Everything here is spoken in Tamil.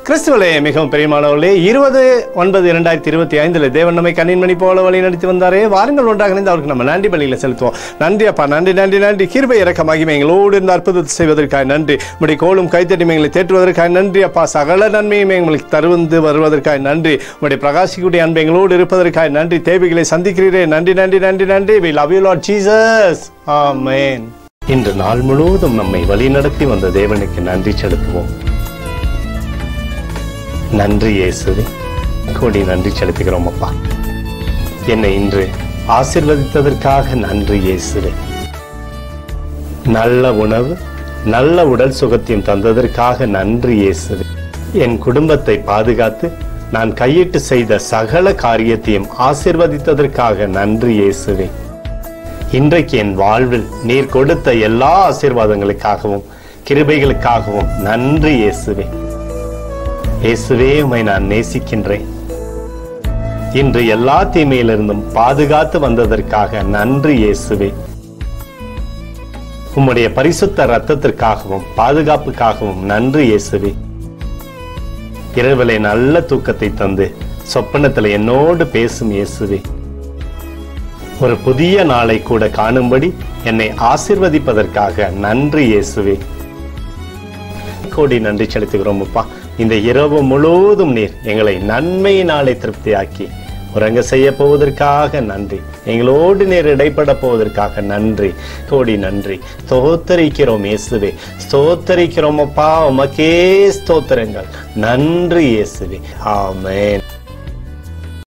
கிறிஸ்துவலே மிகவும் பெரியமானவர்களே, 20/9/2025 தேவன் நம்மை கண்ணின்மணி போல வழி நடத்தி வந்தாரே. வாருங்கள் ஒன்றாக இணைந்து அவருக்கு நம்ம நன்றி பலிகளை செலுத்துவோம். நன்றி அப்பா, நன்றி நன்றி நன்றி. கிருபை இரக்கமாகி எங்களோடு இருந்த அற்புதத்தை செய்வதற்காக நன்றி. உடைய கோலும் கைத்தட்டி எங்களை தேற்றுவதற்காக நன்றி அப்பா. சகல நன்மையும் எங்களுக்கு தருவது வருவதற்காக நன்றி. உடைய பிரகாசிக்கூடிய அன்பு எங்களோடு இருப்பதற்காக நன்றி. தேவைகளை சந்திக்கிறீரே, நன்றி நன்றி நன்றி நன்றி. We love you Lord Jesus. Amen. இன்று நாள் முழுவதும் நம்மை வழி நடத்தி வந்த தேவனுக்கு நன்றி செலுத்துவோம். நன்றி இயேசுவே, கோடி நன்றி செலுத்துகிறோம் அப்பா. என்னை இன்று ஆசீர்வதித்ததற்காக நன்றி இயேசுவே. நல்ல உணவு, நல்ல உடல் சுகத்தையும் தந்ததற்காக நன்றி இயேசுவே. என் குடும்பத்தை பாதுகாத்து நான் கையிட்டு செய்த சகல காரியத்தையும் ஆசீர்வதித்ததற்காக நன்றி இயேசுவே. இன்றைக்கு என் வாழ்வில் நீர் கொடுத்த எல்லா ஆசீர்வாதங்களுக்காகவும் கிருபைகளுக்காகவும் நன்றி இயேசுவே. இயேசுவே, உம்மை நான் நேசிக்கின்றேன். இன்று எல்லா தீமையிலிருந்தும் பாதுகாத்து வந்ததற்காக நன்றி இயேசுவே. உம்முடைய பரிசுத்த இரத்தத்திற்காகவும் பாதுகாப்புக்காகவும் நன்றி இயேசுவே. இரவிலே நல்ல தூக்கத்தை தந்து சொப்பனத்தில் என்னோடு பேசும் இயேசுவே. ஒரு புதிய நாளை கூட காணும்படி என்னை ஆசீர்வதிப்பதற்காக நன்றி இயேசுவே. கோடி நன்றி செலுத்துகிறோம் அப்பா. இந்த இரவு முழுவதும் நீர் எங்களை நன்மையினாலே திருப்தியாக்கி உறங்க செய்ய போவதற்காக நன்றி. எங்களோடு நீர் இடைப்பட போவதற்காக நன்றி, கோடி நன்றி. ஸ்தோத்தரிக்கிறோம் இயேசுவே, ஸ்தோத்தரிக்கிறோம் அப்பா. உமக்கே ஸ்தோத்திரங்கள். நன்றி இயேசுவே. ஆமென்.